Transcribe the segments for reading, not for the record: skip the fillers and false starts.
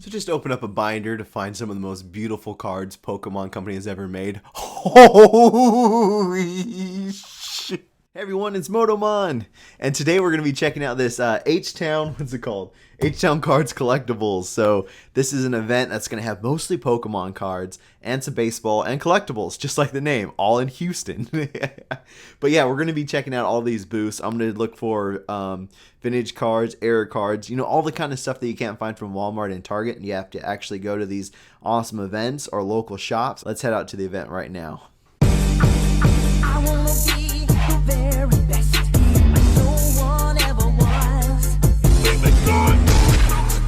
So just open up a binder to find some of the most beautiful cards Pokemon Company has ever made. Holy shit. Hey everyone, it's Motomon, and today we're going to be checking out this H-Town, what's it called? H-Town Cards Collectables. So this is an event that's going to have mostly Pokemon cards and some baseball and collectibles, just like the name, all in Houston. But yeah, we're going to be checking out all these booths. I'm going to look for vintage cards, error cards, you know, all the kind of stuff that you can't find from Walmart and Target, and you have to actually go to these awesome events or local shops. Let's head out to the event right now. I wanna be the very best, like no one ever was.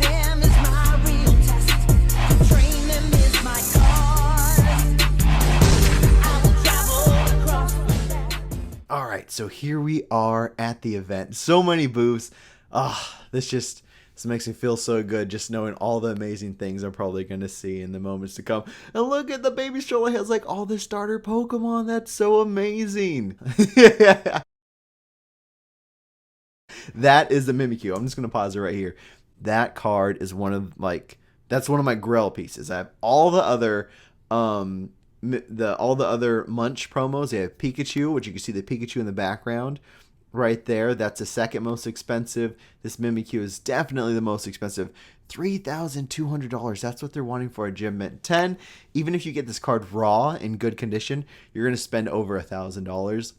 Them is my real test. To train them is my cause. I will travel across the land. All right, so here we are at the event. So many booths. This makes me feel so good just knowing all the amazing things I'm probably going to see in the moments to come. And look at the baby stroller has like all the starter Pokemon. That's so amazing. That is the Mimikyu. I'm just going to pause it right here. That card is that's one of my Grail pieces. I have all the other Munch promos. They have Pikachu, which you can see the Pikachu in the background. Right there, that's the second most expensive. This Mimikyu is definitely the most expensive. $3,200. That's what they're wanting for a Gym Mint 10. Even if you get this card raw in good condition, you're going to spend over $1,000.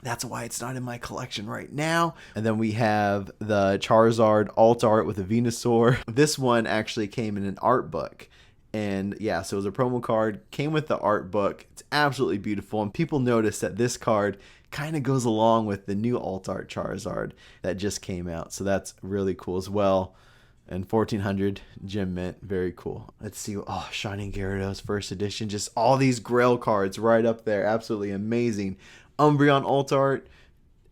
That's why it's not in my collection right now. And then we have the Charizard alt art with a Venusaur. This one actually came in an art book. And yeah, so it was a promo card, came with the art book. It's absolutely beautiful. And people notice that this card kind of goes along with the new alt art Charizard that just came out. So that's really cool as well. And 1400 Gem Mint, very cool. Let's see. Oh, Shining Gyarados first edition. Just all these Grail cards right up there. Absolutely amazing. Umbreon alt art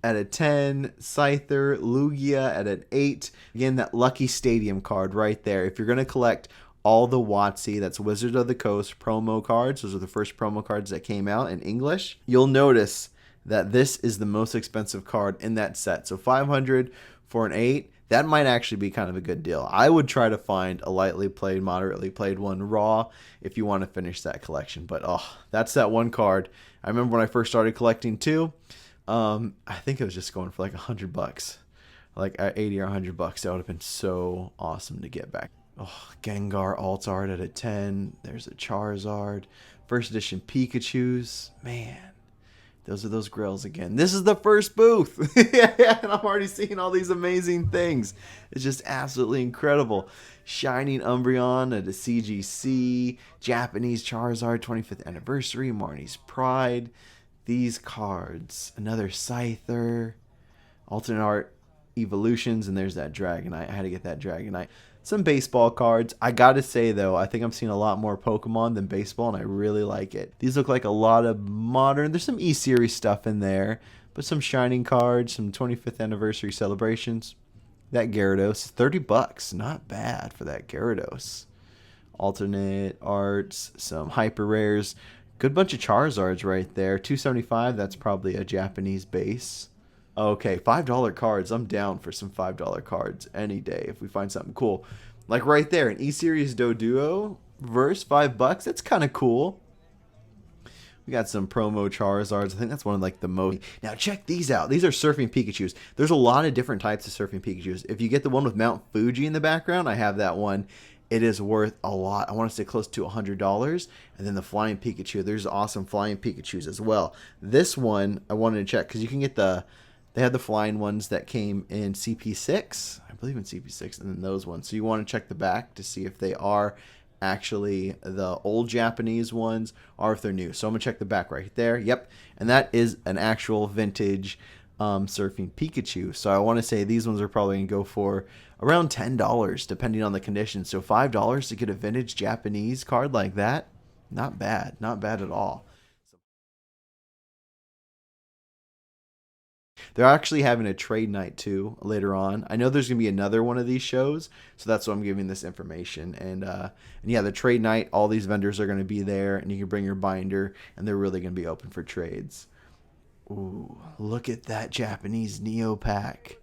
at a 10, Scyther, Lugia at an 8. Again, that Lucky Stadium card right there. If you're going to collect all the WotC, that's Wizard of the Coast promo cards, those are the first promo cards that came out in English, you'll notice that this is the most expensive card in that set. So $500 for an 8, that might actually be kind of a good deal. I would try to find a lightly played, moderately played one raw if you want to finish that collection. But that's that one card. I remember when I first started collecting too, I think it was just going for like $100, like 80 or $100. That would have been so awesome to get back. Oh, Gengar alt art at a 10. There's a Charizard. First edition Pikachus. Man, those are those Grails again. This is the first booth. And I'm already seeing all these amazing things. It's just absolutely incredible. Shining Umbreon at a CGC. Japanese Charizard 25th anniversary. Marnie's Pride. These cards. Another Scyther. Alternate art evolutions. And there's that Dragonite. I had to get that Dragonite. Some baseball cards. I gotta say though, I think I'm seeing a lot more Pokemon than baseball, and I really like it. These look like a lot of modern. There's some E-Series stuff in there, but some Shining cards, some 25th anniversary celebrations. That Gyarados, $30. Not bad for that Gyarados. Alternate arts, some hyper rares. Good bunch of Charizards right there. $275. That's probably a Japanese base. Okay, $5 cards. I'm down for some $5 cards any day if we find something cool. Like right there, an E-Series Doduo verse, $5. That's kind of cool. We got some promo Charizards. I think that's one of like the most. Now check these out. These are Surfing Pikachus. There's a lot of different types of Surfing Pikachus. If you get the one with Mount Fuji in the background, I have that one. It is worth a lot. I want to say close to $100. And then the Flying Pikachu. There's awesome Flying Pikachus as well. This one I wanted to check because you can get they had the flying ones that came in CP6, I believe in CP6, and then those ones. So you want to check the back to see if they are actually the old Japanese ones or if they're new. So I'm going to check the back right there. Yep. And that is an actual vintage Surfing Pikachu. So I want to say these ones are probably going to go for around $10 depending on the condition. So $5 to get a vintage Japanese card like that, not bad. Not bad at all. They're actually having a trade night too later on. I know there's going to be another one of these shows, so that's why I'm giving this information. And yeah, the trade night, all these vendors are going to be there, and you can bring your binder, and they're really going to be open for trades. Ooh, look at that Japanese Neo pack.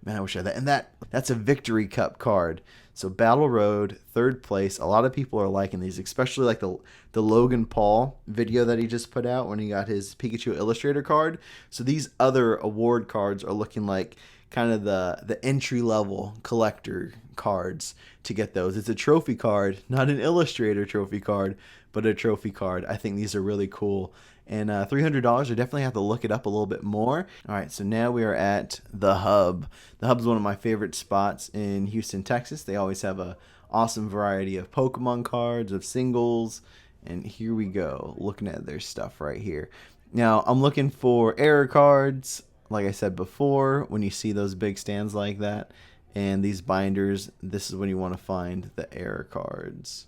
Man, I wish I had that. And that's a Victory Cup card. So Battle Road, 3rd place. A lot of people are liking these, especially like the Logan Paul video that he just put out when he got his Pikachu Illustrator card. So these other award cards are looking like kind of the entry level collector cards to get those. It's a trophy card, not an Illustrator trophy card, but a trophy card. I think these are really cool. And $300, I definitely have to look it up a little bit more. All right, so now we are at the Hub. The Hub is one of my favorite spots in Houston, Texas. They always have a awesome variety of Pokemon cards, of singles. And here we go, looking at their stuff right here. Now, I'm looking for error cards. Like I said before, when you see those big stands like that and these binders, this is when you want to find the error cards.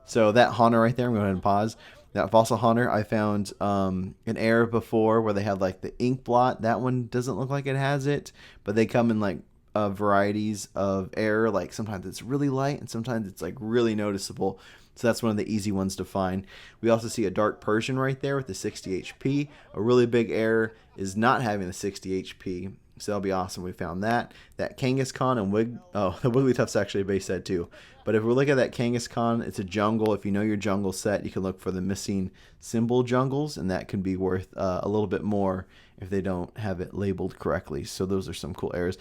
So that Haunter right there, I'm going to go ahead and pause. That Fossil Haunter, I found an error before where they had like the ink blot. That one doesn't look like it has it, but they come in like varieties of error. Like sometimes it's really light and sometimes it's like really noticeable. So that's one of the easy ones to find. We also see a Dark Persian right there with the 60 HP. A really big error is not having the 60 HP. So that'll be awesome. We found that. That Kangaskhan and the Wigglytuff's actually a base set too. But if we look at that Kangaskhan, it's a jungle. If you know your jungle set, you can look for the missing symbol jungles, and that can be worth a little bit more if they don't have it labeled correctly. So those are some cool errors.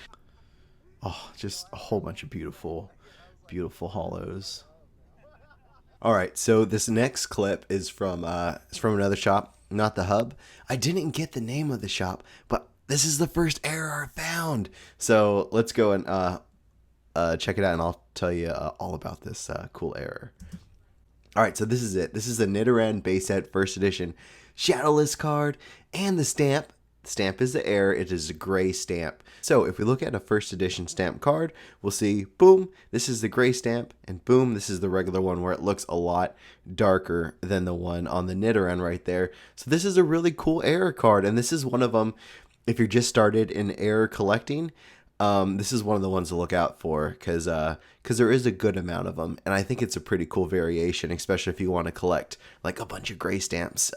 Oh, just a whole bunch of beautiful, beautiful holos. All right, so this next clip is from another shop, not the Hub. I didn't get the name of the shop, but this is the first error I found. So let's go and check it out, and I'll tell you all about this cool error. All right, so this is it. This is the Nidoran base set 1st edition shadowless card, and the stamp. The stamp is the error. It is a gray stamp. So if we look at a 1st edition stamp card, we'll see, boom, this is the gray stamp, and boom, this is the regular one where it looks a lot darker than the one on the Nidoran right there. So this is a really cool error card, and this is one of them. If you're just started in error collecting, this is one of the ones to look out for because there is a good amount of them, and I think it's a pretty cool variation, especially if you want to collect like a bunch of gray stamps.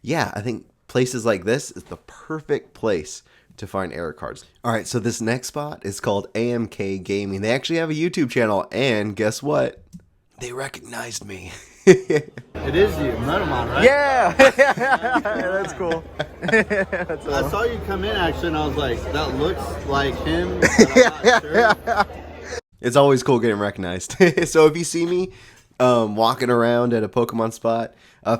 Yeah, I think places like this is the perfect place to find error cards. All right, so this next spot is called AMK Gaming. They actually have a YouTube channel, and guess what? They recognized me. It is you, Metamon, right? Yeah, that's cool. I saw you come in actually, and I was like, that looks like him. But I'm not sure. It's always cool getting recognized. So if you see me walking around at a Pokemon spot,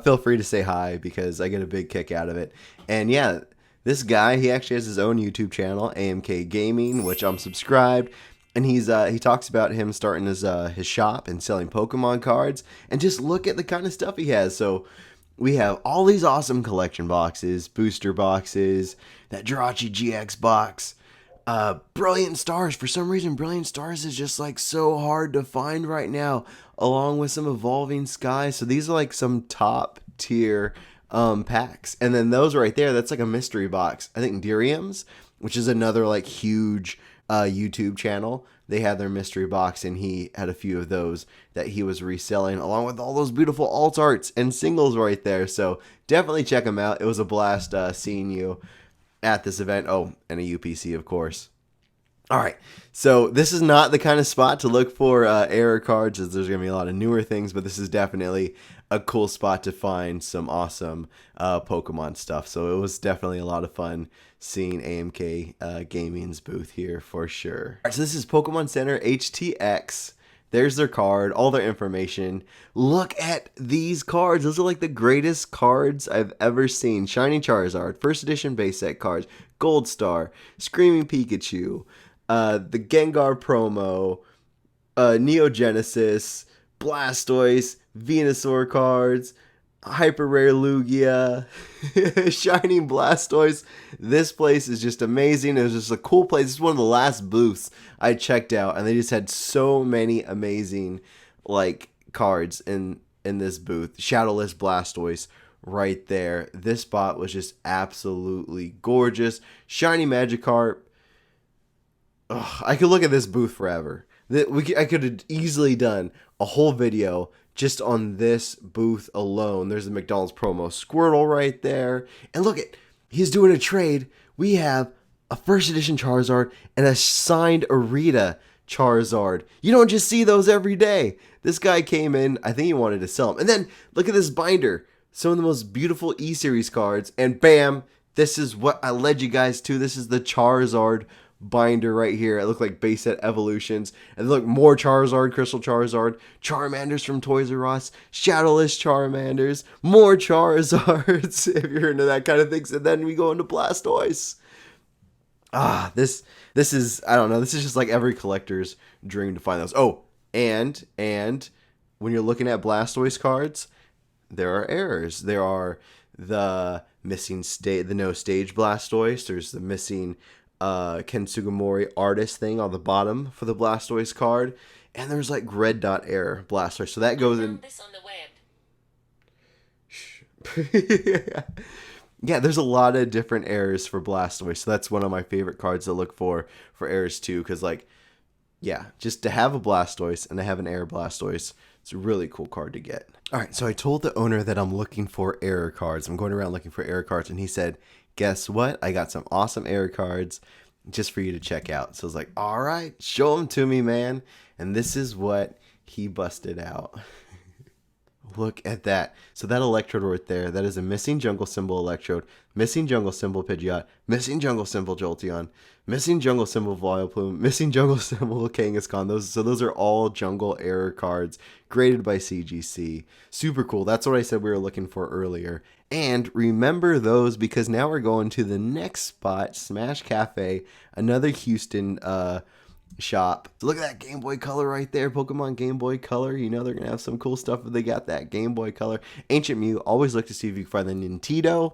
feel free to say hi because I get a big kick out of it. And yeah, this guy, he actually has his own YouTube channel, AMK Gaming, which I'm subscribed. And he talks about him starting his shop and selling Pokemon cards. And just look at the kind of stuff he has. So we have all these awesome collection boxes, booster boxes, that Jirachi GX box, Brilliant Stars. For some reason, Brilliant Stars is just like so hard to find right now, along with some Evolving Skies. So these are like some top tier packs. And then those right there, that's like a mystery box. I think Dirium's, which is another like huge YouTube channel, they had their mystery box, and he had a few of those that he was reselling, along with all those beautiful alt arts and singles right there. So definitely check them out. It was a blast seeing you at this event. Oh, and a UPC, of course. All right, so this is not the kind of spot to look for error cards, as there's going to be a lot of newer things, but this is definitely a cool spot to find some awesome Pokemon stuff. So it was definitely a lot of fun seeing AMK Gaming's booth here for sure. All right, so this is Pokemon Center HTX. There's their card, all their information. Look at these cards. Those are like the greatest cards I've ever seen. Shiny Charizard, 1st edition base set cards, Gold Star, Screaming Pikachu, the Gengar promo, Neogenesis, Blastoise, Venusaur cards, Hyper Rare Lugia, Shining Blastoise. This place is just amazing. It was just a cool place. It's one of the last booths I checked out, and they just had so many amazing like cards in this booth. Shadowless Blastoise right there. This spot was just absolutely gorgeous. Shiny Magikarp. Ugh, I could look at this booth forever. I could have easily done a whole video just on this booth alone. There's a McDonald's promo Squirtle right there. And look at, he's doing a trade. We have a 1st edition Charizard and a signed Arita Charizard. You don't just see those every day. This guy came in, I think he wanted to sell them. And then look at this binder. Some of the most beautiful E-Series cards. And bam, this is what I led you guys to. This is the Charizard binder right here. It looked like base set evolutions. And look, more Charizard, Crystal Charizard, Charmanders from Toys R Us, shadowless Charmanders, more Charizards if you're into that kind of things. And then we go into Blastoise. This is, I don't know, this is just like every collector's dream to find those. Oh, and when you're looking at Blastoise cards, there are errors. There are the missing the no stage Blastoise. There's the missing Ken Sugimori artist thing on the bottom for the Blastoise card. And there's like red dot error Blastoise. So that goes in. This on the web. Yeah, there's a lot of different errors for Blastoise. So that's one of my favorite cards to look for errors too. Because like, yeah, just to have a Blastoise and to have an error Blastoise, it's a really cool card to get. All right, so I told the owner that I'm looking for error cards. I'm going around looking for error cards. And he said, guess what? I got some awesome error cards just for you to check out. So I was like, all right, show them to me, man. And this is what he busted out. Look at that. So that Electrode right there, that is a missing jungle symbol Electrode, missing jungle symbol Pidgeot, missing jungle symbol Jolteon, missing jungle symbol Vileplume, missing jungle symbol Kangaskhan. Those are all jungle error cards graded by CGC. Super cool. That's what I said we were looking for earlier. And remember those because now we're going to the next spot, Smash Cafe, another Houston shop. Look at that Game Boy Color right there, Pokemon Game Boy Color. You know they're gonna have some cool stuff if they got that Game Boy Color. Ancient Mew, always look to see if you can find the Nintendo,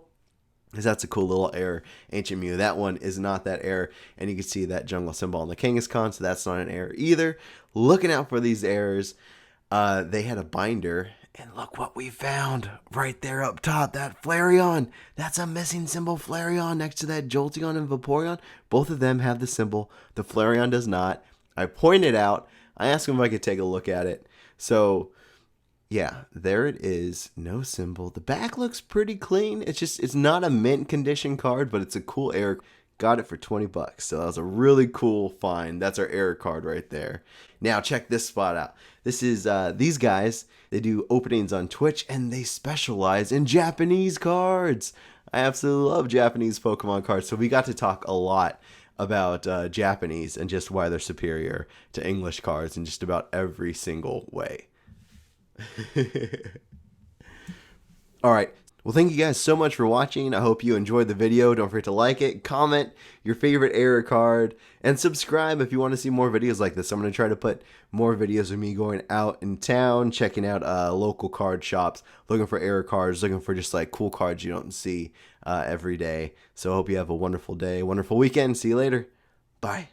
because that's a cool little error. Ancient Mew, that one is not that error, and you can see that jungle symbol on the Kangaskhan, so that's not an error either. Looking out for these errors. They had a binder, and look what we found right there up top, that Flareon. That's a missing symbol Flareon next to that Jolteon and Vaporeon. Both of them have the symbol. The Flareon does not. I pointed out. I asked him if I could take a look at it. So, yeah, there it is. No symbol. The back looks pretty clean. It's not a mint condition card, but it's a cool error. Got it for $20. So that was a really cool find. That's our error card right there. Now check this spot out. This is these guys. They do openings on Twitch and they specialize in Japanese cards. I absolutely love Japanese Pokemon cards. So we got to talk a lot about Japanese and just why they're superior to English cards in just about every single way. All right. Well, thank you guys so much for watching. I hope you enjoyed the video. Don't forget to like it, comment your favorite error card, and subscribe if you want to see more videos like this. I'm going to try to put more videos of me going out in town, checking out local card shops, looking for error cards, looking for just like cool cards you don't see every day. So I hope you have a wonderful day, wonderful weekend. See you later. Bye.